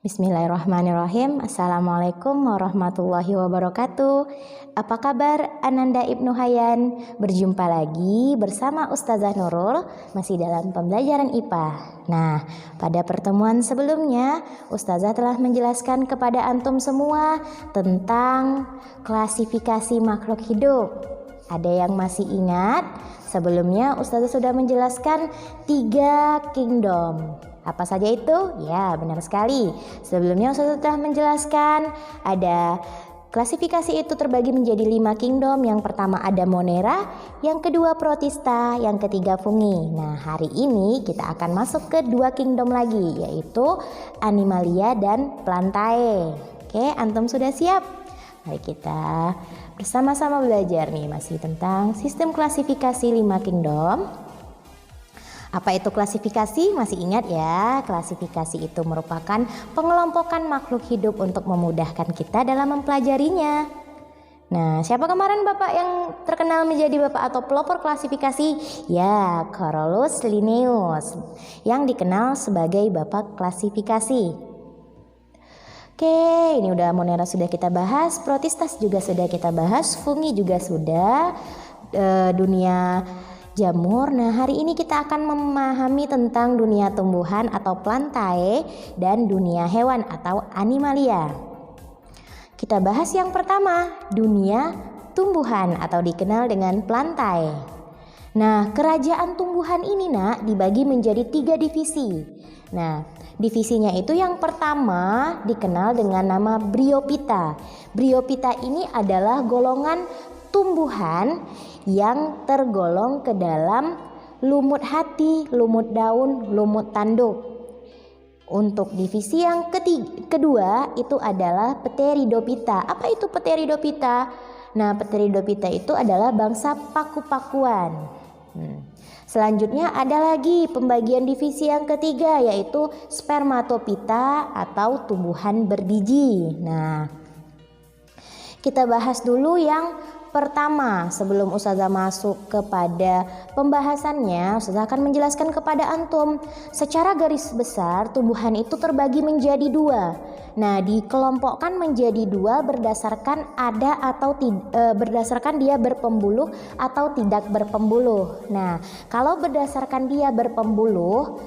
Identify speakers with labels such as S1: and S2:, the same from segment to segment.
S1: Bismillahirrahmanirrahim. Assalamualaikum warahmatullahi wabarakatuh. Apa kabar Ananda Ibnu Hayyan? Berjumpa lagi bersama Ustazah Nurul, masih dalam pembelajaran IPA. Nah, pada pertemuan sebelumnya Ustazah telah menjelaskan kepada antum semua tentang klasifikasi makhluk hidup. Ada yang masih ingat? Sebelumnya Ustazah sudah menjelaskan 3 kingdom. Apa saja itu? Ya, benar sekali. Sebelumnya Ustazah telah menjelaskan ada klasifikasi itu terbagi menjadi 5 kingdom. Yang pertama ada Monera, yang kedua Protista, yang ketiga Fungi. Nah, hari ini kita akan masuk ke 2 kingdom lagi, yaitu Animalia dan Plantae. Oke, antum sudah siap? Mari kita bersama-sama belajar nih masih tentang sistem klasifikasi 5 kingdom. Apa itu klasifikasi? Masih ingat ya, klasifikasi itu merupakan pengelompokan makhluk hidup untuk memudahkan kita dalam mempelajarinya. Nah, siapa kemarin Bapak yang terkenal menjadi Bapak atau pelopor klasifikasi? Ya, Carolus Linnaeus, yang dikenal sebagai Bapak klasifikasi. Oke, ini udah Monera sudah kita bahas, Protistas juga sudah kita bahas, Fungi juga sudah, dunia jamur. Nah, hari ini kita akan memahami tentang dunia tumbuhan atau Plantae dan dunia hewan atau Animalia. Kita bahas yang pertama, dunia tumbuhan atau dikenal dengan Plantae. Nah, kerajaan tumbuhan ini dibagi menjadi 3 divisi. Nah, divisinya itu yang pertama dikenal dengan nama Bryophyta. Bryophyta ini adalah golongan tumbuhan yang tergolong ke dalam lumut hati, lumut daun, lumut tanduk. Untuk divisi yang kedua itu adalah Pteridophyta. Apa itu Pteridophyta? Nah, Pteridophyta itu adalah bangsa paku-pakuan. Selanjutnya ada lagi pembagian divisi yang ketiga, yaitu Spermatophyta atau tumbuhan berbiji. Nah, kita bahas dulu yang pertama. Sebelum Ustazah masuk kepada pembahasannya, Ustazah akan menjelaskan kepada antum secara garis besar tumbuhan itu terbagi menjadi 2. Nah, dikelompokkan menjadi 2 berdasarkan ada atau berdasarkan dia berpembuluh atau tidak berpembuluh. Nah, kalau berdasarkan dia berpembuluh,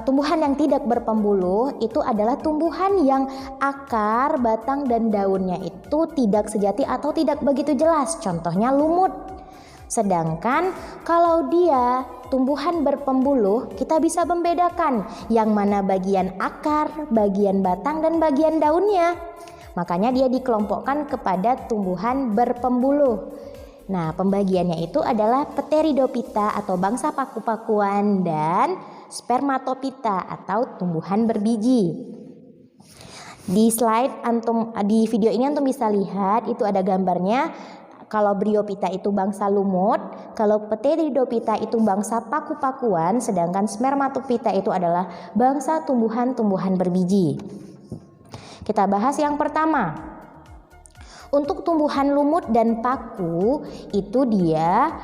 S1: tumbuhan yang tidak berpembuluh itu adalah tumbuhan yang akar, batang, dan daunnya itu tidak sejati atau tidak begitu jelas. Contohnya lumut. Sedangkan kalau dia tumbuhan berpembuluh, kita bisa membedakan yang mana bagian akar, bagian batang, dan bagian daunnya. Makanya dia dikelompokkan kepada tumbuhan berpembuluh. Nah, pembagiannya itu adalah Pteridophyta atau bangsa paku-pakuan dan Spermatophyta atau tumbuhan berbiji. Di slide antum, di video ini antum bisa lihat itu ada gambarnya. Kalau Bryophyta itu bangsa lumut, kalau Pteridophyta itu bangsa paku-pakuan, sedangkan Spermatophyta itu adalah bangsa tumbuhan-tumbuhan berbiji. Kita bahas yang pertama. Untuk tumbuhan lumut dan paku itu dia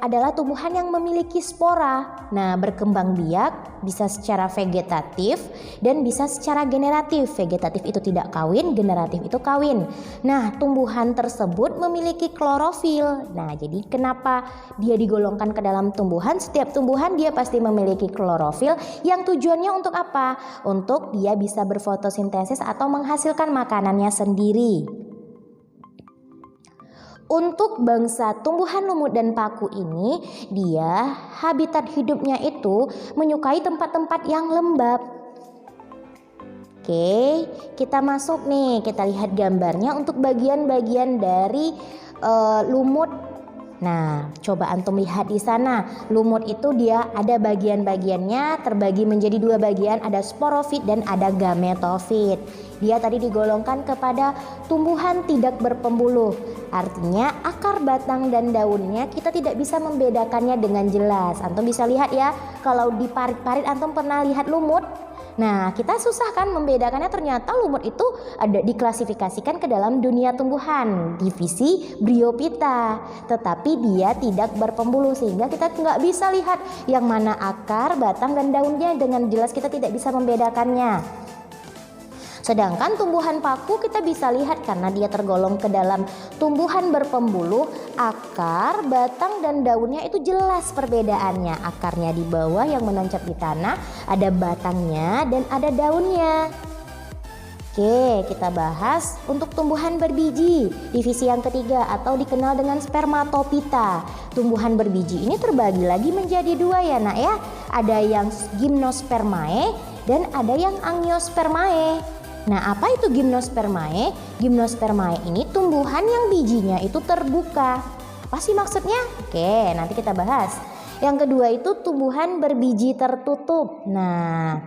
S1: adalah tumbuhan yang memiliki spora. Nah, berkembang biak bisa secara vegetatif dan bisa secara generatif. Vegetatif itu tidak kawin, generatif itu kawin. Nah, tumbuhan tersebut memiliki klorofil. Nah, jadi kenapa dia digolongkan ke dalam tumbuhan? Setiap tumbuhan dia pasti memiliki klorofil yang tujuannya untuk apa? Untuk dia bisa berfotosintesis atau menghasilkan makanannya sendiri. Untuk bangsa tumbuhan lumut dan paku ini, dia habitat hidupnya itu menyukai tempat-tempat yang lembab. Oke, kita masuk nih, kita lihat gambarnya untuk bagian-bagian dari lumut. Nah, coba antum lihat di sana. Lumut itu dia ada bagian-bagiannya terbagi menjadi 2 bagian, ada sporofit dan ada gametofit. Dia tadi digolongkan kepada tumbuhan tidak berpembuluh. Artinya akar, batang, dan daunnya kita tidak bisa membedakannya dengan jelas. Antum bisa lihat ya, kalau di parit-parit antum pernah lihat lumut. Nah, kita susah kan membedakannya, ternyata lumut itu ada diklasifikasikan ke dalam dunia tumbuhan, divisi Bryophyta. Tetapi dia tidak berpembuluh sehingga kita nggak bisa lihat yang mana akar, batang, dan daunnya dengan jelas, kita tidak bisa membedakannya. Sedangkan tumbuhan paku kita bisa lihat karena dia tergolong ke dalam tumbuhan berpembuluh, akar, batang, dan daunnya itu jelas perbedaannya. Akarnya di bawah yang menancap di tanah, ada batangnya dan ada daunnya. Oke, kita bahas untuk tumbuhan berbiji, divisi yang ketiga atau dikenal dengan spermatophyta. Tumbuhan berbiji ini terbagi lagi menjadi dua ya nak ya. Ada yang gymnospermae dan ada yang angiospermae. Nah, apa itu gymnospermae? Gymnospermae ini tumbuhan yang bijinya itu terbuka. Apa sih maksudnya? Oke, nanti kita bahas. Yang kedua itu tumbuhan berbiji tertutup. Nah,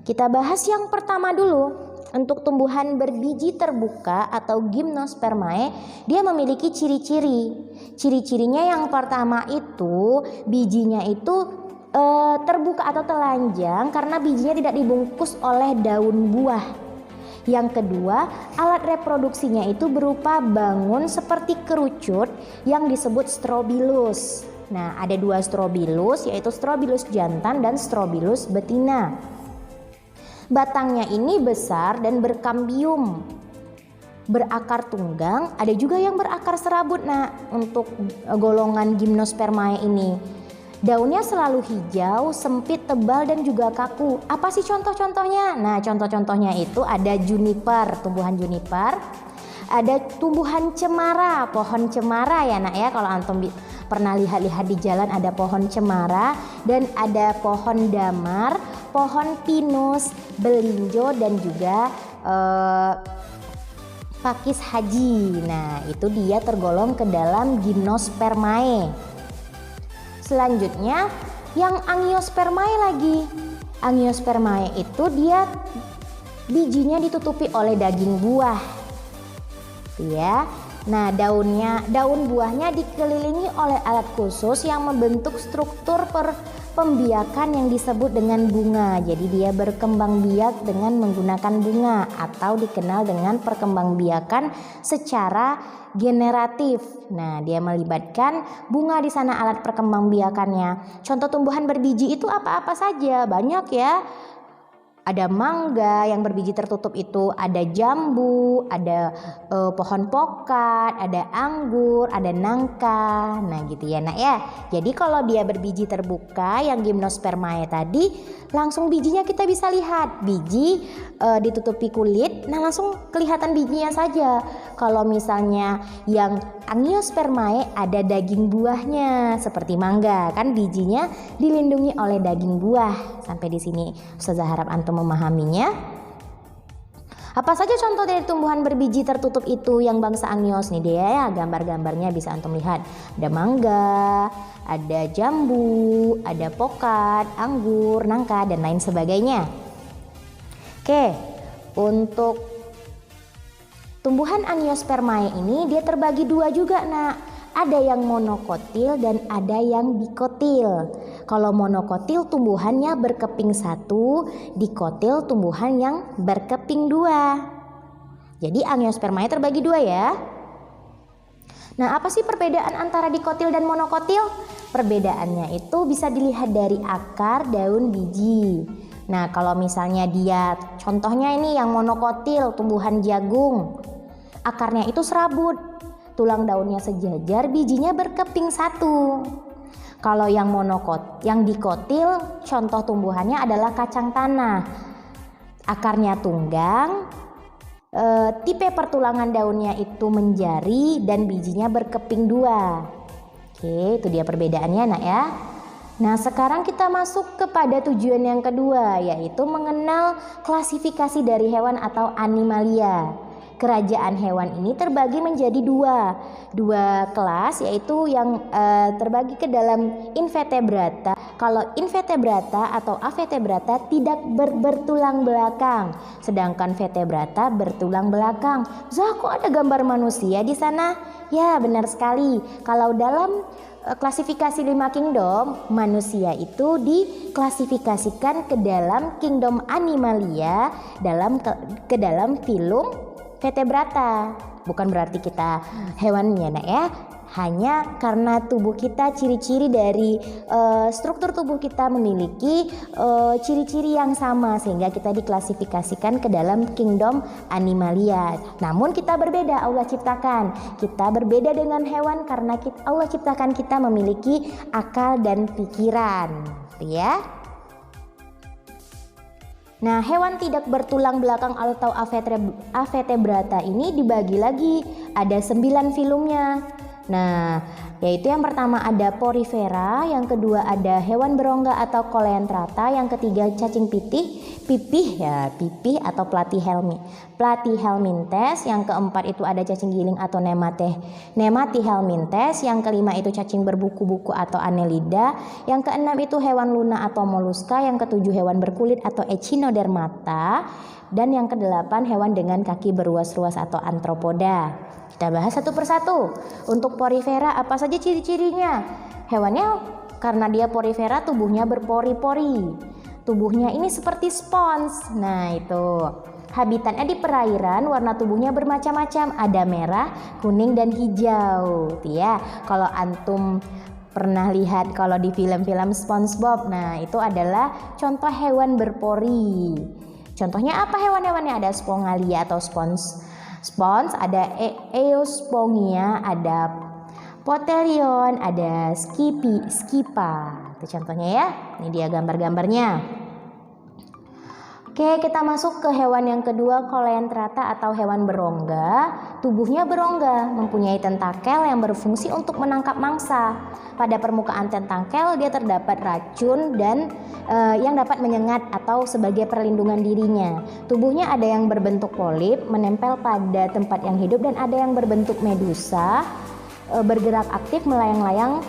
S1: kita bahas yang pertama dulu. Untuk tumbuhan berbiji terbuka atau gymnospermae, dia memiliki ciri-ciri. Ciri-cirinya yang pertama itu bijinya itu terbuka atau telanjang karena bijinya tidak dibungkus oleh daun buah. Yang kedua, alat reproduksinya itu berupa bangun seperti kerucut yang disebut strobilus. Nah, ada dua strobilus, yaitu strobilus jantan dan strobilus betina. Batangnya ini besar dan berkambium, berakar tunggang, ada juga yang berakar serabut. Nah, untuk golongan gymnospermae ini daunnya selalu hijau, sempit, tebal, dan juga kaku. Apa sih contoh-contohnya? Nah, contoh-contohnya itu ada juniper, tumbuhan juniper. Ada tumbuhan cemara, pohon cemara ya nak ya. Kalau antum pernah lihat-lihat di jalan ada pohon cemara. Dan ada pohon damar, pohon pinus, belinjo, dan juga pakis haji. Nah, itu dia tergolong ke dalam gymnospermae. Selanjutnya yang angiospermae lagi. Angiospermae itu dia bijinya ditutupi oleh daging buah. Ya. Nah, daun buahnya dikelilingi oleh alat khusus yang membentuk struktur pembiakan yang disebut dengan bunga. Jadi dia berkembang biak dengan menggunakan bunga atau dikenal dengan perkembangbiakan secara generatif. Nah, dia melibatkan bunga di sana alat perkembangbiakannya. Contoh tumbuhan berbiji itu apa-apa saja? Banyak ya. Ada mangga yang berbiji tertutup itu, ada jambu, ada pohon pokat, ada anggur, ada nangka. Nah, gitu ya nak ya. Jadi kalau dia berbiji terbuka yang gymnospermae tadi, langsung bijinya kita bisa lihat. Biji ditutupi kulit, nah langsung kelihatan bijinya saja. Kalau misalnya yang angiospermae ada daging buahnya seperti mangga, kan bijinya dilindungi oleh daging buah. Sampai di sini Ustazah harap antum memahaminya. Apa saja contoh dari tumbuhan berbiji tertutup itu yang bangsa angios? Nih dia ya, gambar-gambarnya bisa antum lihat. Ada mangga, ada jambu, ada pokat, anggur, nangka, dan lain sebagainya. Oke, untuk tumbuhan angiospermae ini dia terbagi dua juga nak. Ada yang monokotil dan ada yang dikotil. Kalau monokotil tumbuhannya berkeping satu, dikotil tumbuhan yang berkeping dua. Jadi angiospermae terbagi dua ya. Nah, apa sih perbedaan antara dikotil dan monokotil? Perbedaannya itu bisa dilihat dari akar, daun, biji. Nah, kalau misalnya dia contohnya ini yang monokotil, tumbuhan jagung. Akarnya itu serabut. Tulang daunnya sejajar, bijinya berkeping satu. Kalau yang dikotil, contoh tumbuhannya adalah kacang tanah. Akarnya tunggang, tipe pertulangan daunnya itu menjari dan bijinya berkeping dua. Oke, itu dia perbedaannya nak ya. Nah, sekarang kita masuk kepada tujuan yang kedua, yaitu mengenal klasifikasi dari hewan atau animalia. Kerajaan hewan ini terbagi menjadi dua kelas, yaitu yang terbagi ke dalam invertebrata Kalau invertebrata atau avertebrata tidak bertulang belakang, sedangkan vertebrata bertulang belakang. Zah, kok ada gambar manusia di sana? Ya, benar sekali. Kalau dalam klasifikasi 5 kingdom, manusia itu diklasifikasikan ke dalam kingdom Animalia, ke dalam filum vertebrata. Bukan berarti kita hewannya, nak ya. Hanya karena tubuh kita, ciri-ciri dari struktur tubuh kita memiliki ciri-ciri yang sama, sehingga kita diklasifikasikan ke dalam kingdom Animalia. Namun kita berbeda, Allah ciptakan kita berbeda dengan hewan karena Allah ciptakan kita memiliki akal dan pikiran, ya. Nah, hewan tidak bertulang belakang atau avertebrata ini dibagi lagi, ada 9 filumnya. Nah, yaitu yang pertama ada Porifera, yang kedua ada hewan berongga atau Coleantrata, yang ketiga cacing pipih atau Platyhelminthes, yang keempat itu ada cacing giling atau Nematihelminthes, yang kelima itu cacing berbuku-buku atau Annelida, yang keenam itu hewan luna atau Mollusca, yang ketujuh hewan berkulit atau Echinodermata, dan yang kedelapan hewan dengan kaki beruas-ruas atau Arthropoda. Kita bahas satu persatu. Untuk Porifera, apa saja ciri-cirinya? Hewannya karena dia Porifera, tubuhnya berpori-pori. Tubuhnya ini seperti spons. Nah, itu. Habitatnya di perairan, warna tubuhnya bermacam-macam. Ada merah, kuning, dan hijau. Ya, kalau antum pernah lihat kalau di film-film SpongeBob, nah itu adalah contoh hewan berpori. Contohnya apa hewan-hewannya? Ada Spongalia atau spons, ada Eospongia, ada Poterion, ada Skipa. Itu contohnya ya. Ini dia gambar-gambarnya. Oke, kita masuk ke hewan yang kedua, Coleantrata atau hewan berongga. Tubuhnya berongga, mempunyai tentakel yang berfungsi untuk menangkap mangsa. Pada permukaan tentakel dia terdapat racun dan yang dapat menyengat atau sebagai perlindungan dirinya. Tubuhnya ada yang berbentuk polip, menempel pada tempat yang hidup, dan ada yang berbentuk medusa, bergerak aktif melayang-layang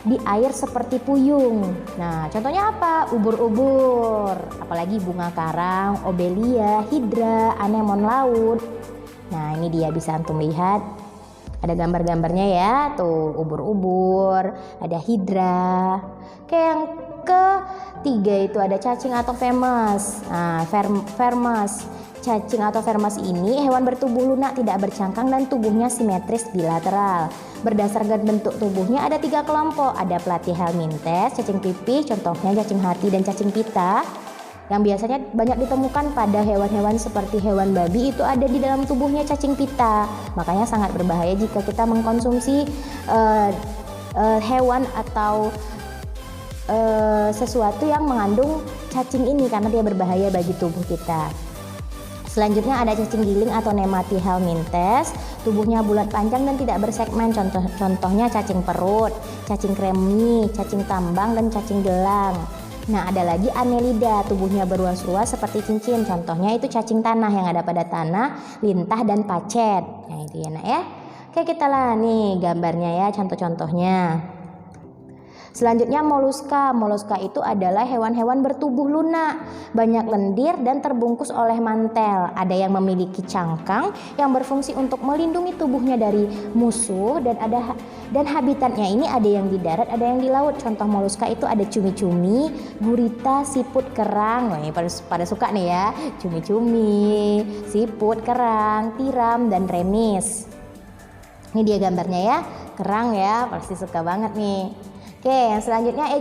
S1: di air seperti puyung. Nah, contohnya apa? Ubur-ubur, apalagi bunga karang, obelia, hidra, anemon laut. Nah, ini dia bisa antum lihat. Ada gambar-gambarnya ya, tuh ubur-ubur, ada hidra. Oke, yang ketiga itu ada cacing atau vermes. Nah, vermes. Cacing atau vermes ini hewan bertubuh lunak, tidak bercangkang, dan tubuhnya simetris bilateral. Berdasarkan bentuk tubuhnya ada 3 kelompok. Ada Platyhelminthes, cacing pipih, contohnya cacing hati dan cacing pita, yang biasanya banyak ditemukan pada hewan-hewan seperti hewan babi. Itu ada di dalam tubuhnya cacing pita. Makanya sangat berbahaya jika kita mengkonsumsi hewan atau sesuatu yang mengandung cacing ini, karena dia berbahaya bagi tubuh kita. Selanjutnya ada cacing giling atau Nematihelminthes. Tubuhnya bulat panjang dan tidak bersegmen. Contohnya cacing perut, cacing kremi, cacing tambang, dan cacing gelang. Nah, ada lagi Annelida, tubuhnya beruas-ruas seperti cincin. Contohnya itu cacing tanah yang ada pada tanah, lintah, dan pacet. Nah, itu ya nak ya. Oke, kita lah nih gambarnya ya, contoh-contohnya. Selanjutnya Mollusca. Mollusca itu adalah hewan-hewan bertubuh lunak, banyak lendir dan terbungkus oleh mantel. Ada yang memiliki cangkang yang berfungsi untuk melindungi tubuhnya dari musuh, dan habitatnya ini ada yang di darat, ada yang di laut. Contoh Mollusca itu ada cumi-cumi, gurita, siput, kerang. Wah, ini pada suka nih ya, cumi-cumi, siput, kerang, tiram, dan remis. Ini dia gambarnya ya, kerang ya, pasti suka banget nih. Oke, yang selanjutnya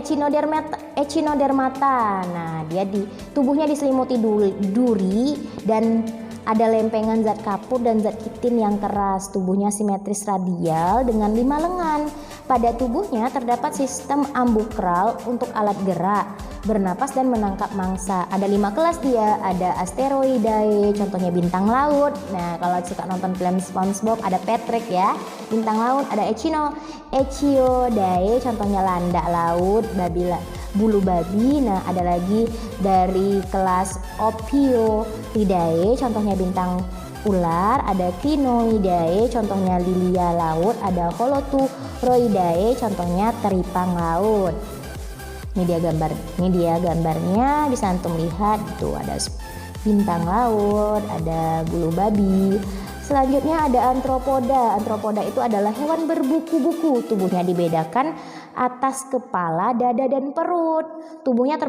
S1: Echinodermata. Nah, dia tubuhnya diselimuti duri dan ada lempengan zat kapur dan zat kitin yang keras. Tubuhnya simetris radial dengan 5 lengan. Pada tubuhnya terdapat sistem ambukral untuk alat gerak, bernapas, dan menangkap mangsa. Ada 5 kelas dia. Ada Asteroidae, contohnya bintang laut. Nah, kalau suka nonton film SpongeBob ada Patrick ya, bintang laut. Ada Echinodae, contohnya landak laut, bulu babi. Nah, ada lagi dari kelas Ophiolidae, contohnya bintang ular. Ada Crinoidae, contohnya lilia laut. Ada Holoturoidae, contohnya teripang laut. Ini dia gambarnya, bisa antum lihat tuh, ada bintang laut, ada bulu babi. Selanjutnya ada antropoda. Antropoda itu adalah hewan berbuku-buku. Tubuhnya dibedakan atas kepala, dada, dan perut. Tubuhnya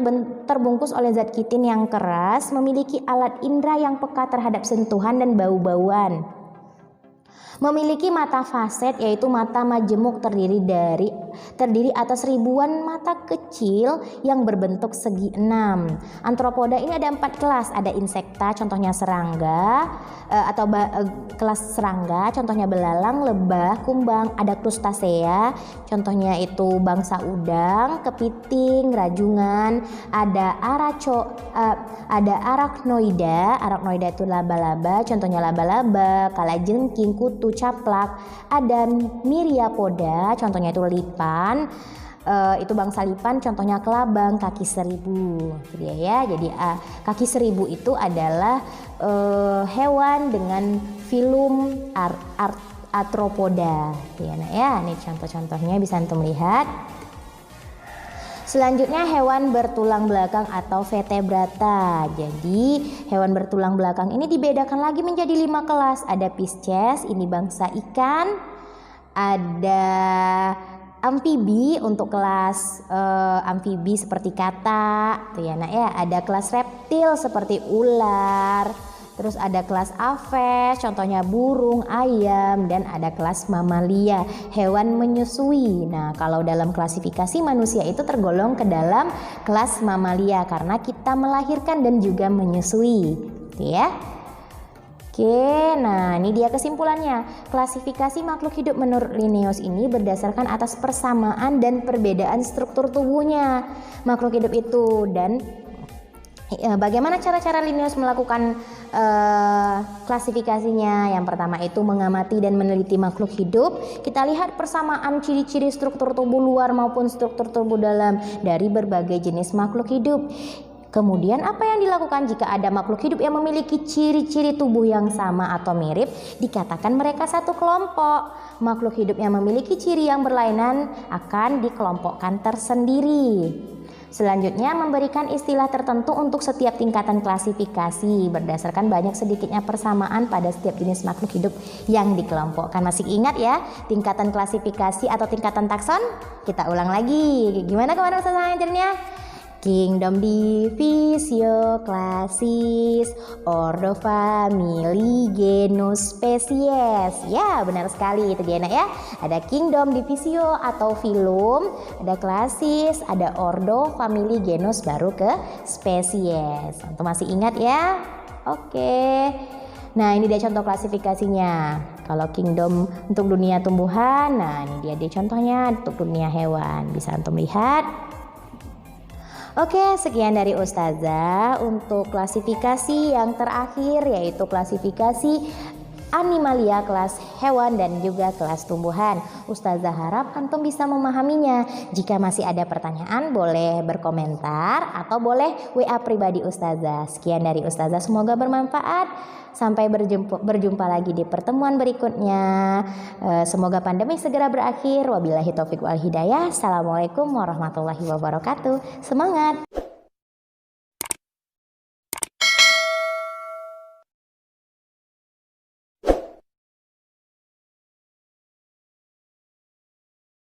S1: terbungkus oleh zat kitin yang keras, memiliki alat indera yang peka terhadap sentuhan dan bau-bauan. Memiliki mata faset, yaitu mata majemuk terdiri atas ribuan mata kecil yang berbentuk segi 6. Antropoda ini ada 4 kelas, ada insekta, contohnya serangga, kelas serangga, contohnya belalang, lebah, kumbang. Ada krustasea, contohnya itu bangsa udang, kepiting, rajungan. Ada arachnoida. Arachnoida itu laba-laba, contohnya laba-laba, kalajengking, kutu, caplak. Ada myriapoda, contohnya itu lipan, itu bangsa lipan, contohnya kelabang, kaki seribu. Jadi kaki seribu itu adalah hewan dengan filum arthropoda. Ini contoh-contohnya bisa antum lihat. Selanjutnya hewan bertulang belakang atau vertebrata. Jadi hewan bertulang belakang ini dibedakan lagi menjadi 5 kelas. Ada Pisces, ini bangsa ikan. Ada amfibi, untuk kelas amfibi seperti katak, Ada kelas reptil seperti ular. Terus ada kelas aves, contohnya burung, ayam, dan ada kelas mamalia, hewan menyusui. Nah, kalau dalam klasifikasi manusia itu tergolong ke dalam kelas mamalia karena kita melahirkan dan juga menyusui, ya. Oke, nah ini dia kesimpulannya. Klasifikasi makhluk hidup menurut Linnaeus ini berdasarkan atas persamaan dan perbedaan struktur tubuhnya makhluk hidup itu. Dan bagaimana cara-cara Linnaeus melakukan klasifikasinya? Yang pertama itu mengamati dan meneliti makhluk hidup. Kita lihat persamaan ciri-ciri struktur tubuh luar maupun struktur tubuh dalam dari berbagai jenis makhluk hidup. Kemudian apa yang dilakukan jika ada makhluk hidup yang memiliki ciri-ciri tubuh yang sama atau mirip? Dikatakan mereka satu kelompok. Makhluk hidup yang memiliki ciri yang berlainan akan dikelompokkan tersendiri. Selanjutnya memberikan istilah tertentu untuk setiap tingkatan klasifikasi berdasarkan banyak sedikitnya persamaan pada setiap jenis makhluk hidup yang dikelompokkan. Masih ingat ya tingkatan klasifikasi atau tingkatan takson? Kita ulang lagi. Gimana kemarin Ustazah ngajarnya? Kingdom, divisio, klasis, ordo, famili, genus, spesies. Ya, benar sekali itu dia ya. Ada kingdom, divisio atau filum, ada klasis, ada ordo, famili, genus, baru ke spesies. Untuk masih ingat ya? Oke. Nah, ini dia contoh klasifikasinya. Kalau kingdom untuk dunia tumbuhan, nah ini dia contohnya untuk dunia hewan. Bisa antum lihat. Oke, sekian dari Ustazah untuk klasifikasi yang terakhir, yaitu klasifikasi animalia, kelas hewan dan juga kelas tumbuhan. Ustazah harap antum bisa memahaminya. Jika masih ada pertanyaan boleh berkomentar atau boleh WA pribadi Ustazah. Sekian dari Ustazah, semoga bermanfaat. Sampai berjumpa lagi di pertemuan berikutnya. Semoga pandemi segera berakhir. Wabillahi taufiq wal hidayah. Assalamualaikum warahmatullahi wabarakatuh. Semangat!